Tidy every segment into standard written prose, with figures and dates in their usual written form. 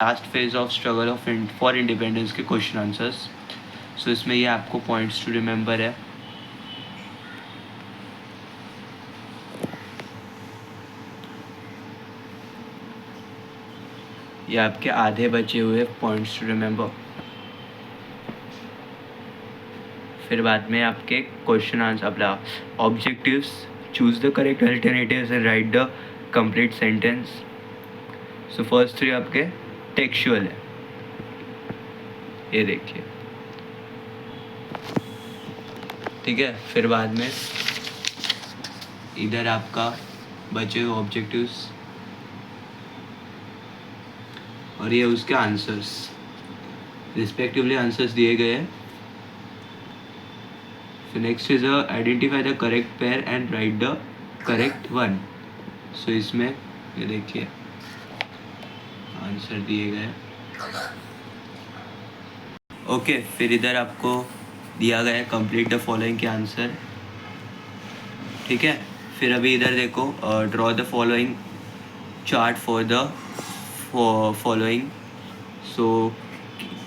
Last phase of struggle of for independence के question answers. सो इसमें ये आपको पॉइंट्स टू रिमेंबर है। ये आपके आधे बचे हुए पॉइंट्स टू रिमेंबर। फिर बाद में आपके क्वेश्चन आंसर अपना objectives, choose the correct alternatives and right the complete sentence. So first 3 आपके टेक्सचुअल है, ये देखिए, ठीक है। फिर बाद में इधर आपका बचे हुए ऑब्जेक्टिव्स और ये उसके आंसर्स रिस्पेक्टिवली आंसर्स दिए गए हैं। So next is identify the correct pair and write the correct one. So इसमें ये देखिए आंसर दिए गए। ओके, फिर इधर आपको दिया गया है कंप्लीट द फॉलोइंग के आंसर, ठीक है। फिर अभी इधर देखो, draw the following chart for the following. So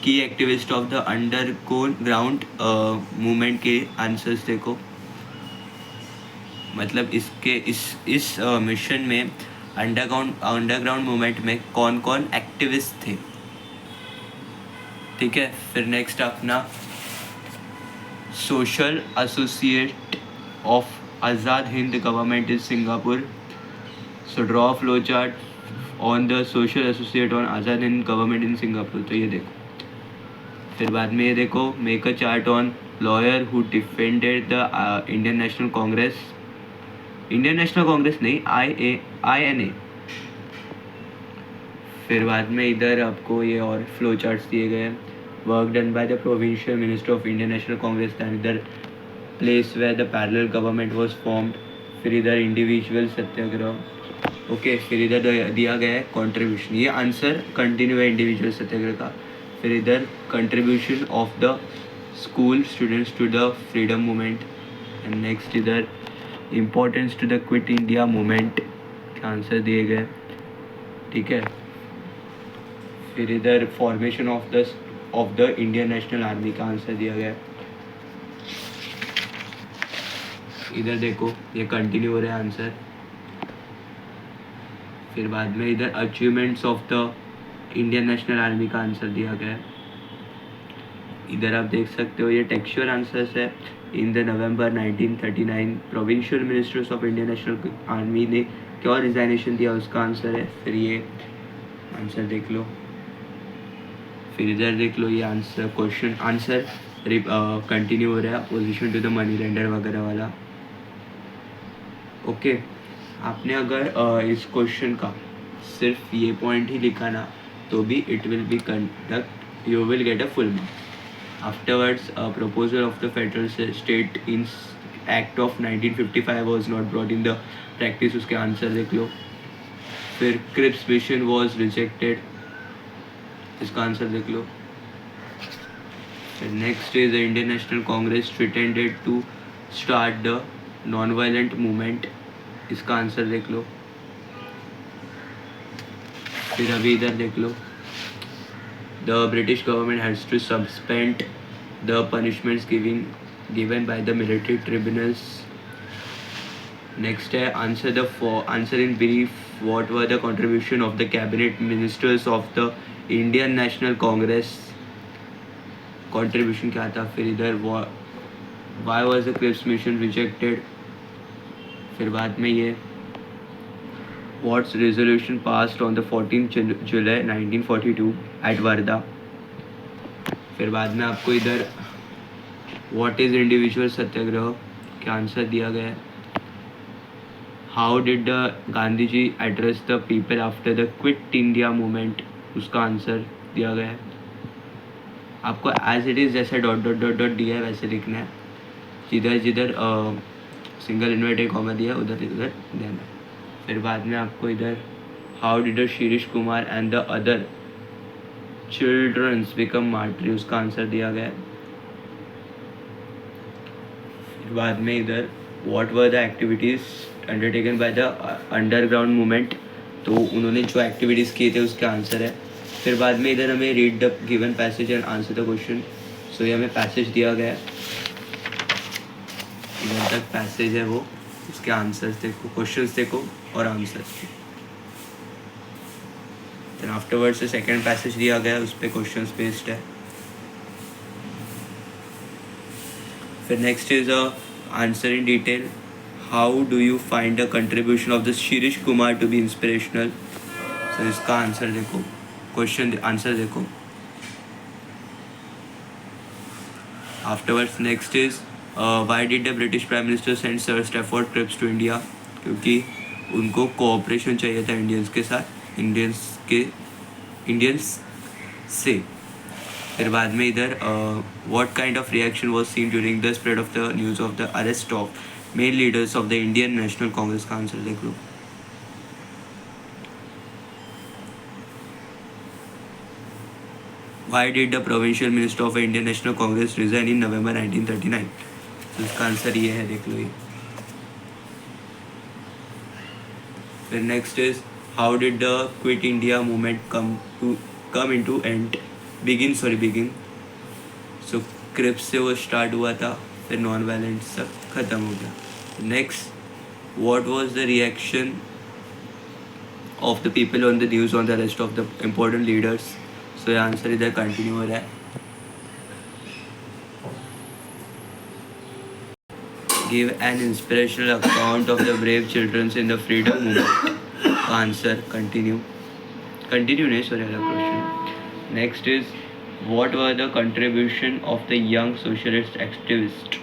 की activist of the underground movement के आंसर्स देखो। मतलब इसके इस मिशन में अंडरग्राउंड मूवमेंट में कौन कौन एक्टिविस्ट थे, ठीक है। फिर नेक्स्ट अपना social associate of Azad Hind government in Singapore. So draw flow chart on the social associate on Azad Hind government in Singapore. तो ये देखो। फिर बाद में ये देखो, make a chart on lawyer who defended the Indian National Congress. Indian National Congress नहीं, INA। फिर बाद में इधर आपको ये और फ्लो चार्ट्स दिए गए हैं। Work done by the provincial minister of Indian National Congress and इधर place where the parallel government was formed. फिर इधर इंडिविजुअल सत्याग्रह। ओके, फिर इधर दिया गया है कंट्रीब्यूशन, ये आंसर कंटिन्यू है इंडिविजुअल सत्याग्रह का। फिर इधर contribution of the school students to the freedom movement. And next इधर importance to the quit India movement के आंसर दिए गए, ठीक है। फिर इधर formation of the Indian National Army का आंसर दिया गया। इधर देखो, ये कंटिन्यू हो रहा है आंसर। फिर बाद में इधर achievements of the Indian National Army का आंसर दिया गया है। इधर आप देख सकते हो, ये टेक्सचुअल आंसर्स है। In the November 1939 provincial ministers of Indian National army ने क्या रिजाइनेशन दिया, उसका आंसर है। फिर ये आंसर देख लो। फिर इधर देख लो, ये आंसर क्वेश्चन आंसर कंटिन्यू हो रहा है, opposition to the money lender वगैरह वाला। ओके, आपने अगर इस क्वेश्चन का सिर्फ ये पॉइंट ही लिखा ना, तो भी it will be conduct, you will get a full mark. Afterwards proposal of the federal state in act of 1955 was not brought in the practice, उसके आंसर देख लो। फिर क्रिप्स मिशन वॉज रिजेक्टेड, इसका answer देख लो। Next is the Indian National Congress pretended to start the non violent movement, इसका answer देख लो। फिर अभी इधर देख लो, the British government has to suspend the punishments given by the military tribunals. Next है answer in brief what were the contribution of the cabinet ministers of the Indian National Congress, contribution क्या था। फिर इधर why was the Cripps mission rejected. फिर बाद में ये what's resolution passed on the 14 July 1942 at Wardha. फिर बाद में आपको इधर व्हाट इज इंडिविजुअल सत्याग्रह का आंसर दिया गया है। How did the Gandhi ji address the people after the quit India movement, उसका आंसर दिया गया है। आपको एज इट इज़ जैसे डॉट डॉट डॉट डॉट दिया है वैसे लिखना है, जिधर जिधर सिंगल इन्वर्टेड कॉमा दिया है उधर उधर देना है। फिर बाद में आपको इधर how did Shirish Kumar and the other childrens become martyrs, उसका आंसर दिया गया है। फिर बाद में इधर what were the activities undertaken by the underground movement, तो उन्होंने जो एक्टिविटीज़ किए थे उसका आंसर है। फिर बाद में इधर हमें read the given passage and answer the question. So ये हमें पैसेज दिया गया है, इधर तक पैसेज है वो, उसके आंसर्स देखो, क्वेश्चंस देखो और आंसर्स. देन आफ्टरवर्ड से सेकेंड पैसेज दिया गया है, उस पर क्वेश्चंस बेस्ड है. फिर next is answer in detail. How do you find the contribution of the Shirish Kumar to be inspirational. So इसका आंसर देखो, क्वेश्चन आंसर देखो. Afterwards next is why did the British prime minister send sir Stafford Cripps to India. क्योंकि उनको cooperation चाहिए था Indians के साथ, Indians से. फिर बाद में इधर what kind of reaction was scene during the spread of the news of the arrest of main leaders of the Indian National Congress का आंसर देख लो. Why did the provincial minister of Indian National Congress resign in November 1939? तो इसका answer ये है, देख लो ये. फिर next is how did the quit India movement come into and begin. So Cripps से वो स्टार्ट हुआ था, फिर नॉन वायलेंट सब खत्म हो गया. Next what was the reaction of the people on the news on the arrest of the important leaders. So ये आंसर इधर कंटिन्यू हो रहा है. Give an inspirational account of the brave childrens in the freedom movement. Answer continue नहीं, sorry अलग question. Next is what were the contribution of the young socialist activist.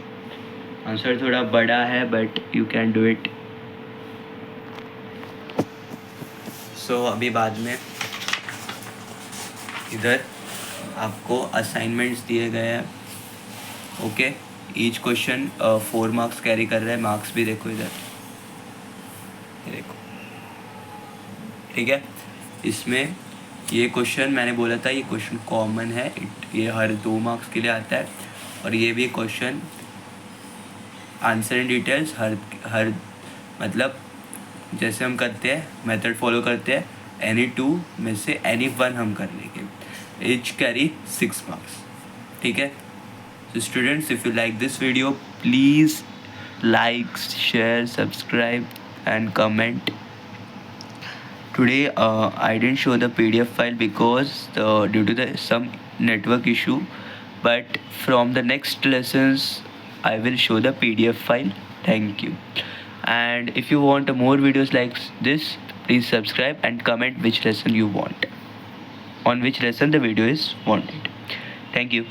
Answer थोड़ा बड़ा है but you can do it. So अभी बाद में इधर आपको असाइनमेंट्स दिए गए हैं. Okay, each question 4 marks carry कर रहा है. मार्क्स भी देखो इधर, ये देखो, ठीक है. इसमें ये क्वेश्चन मैंने बोला था, ये क्वेश्चन कॉमन है, ये हर 2 मार्क्स के लिए आता है. और ये भी क्वेश्चन आंसर इन डिटेल्स हर मतलब जैसे हम करते हैं मेथड फॉलो करते हैं, एनी 2 में से एनी 1 हम कर लेंगे. each carry 6 marks. ठीक है. So students, if you like this video, please like, share, subscribe and comment. Today I didn't show the PDF file because due to some network issue, but from the next lessons I will show the PDF file. Thank you. And if you want more videos like this, please subscribe and comment which lesson you want, on which lesson the video is wanted. Thank you.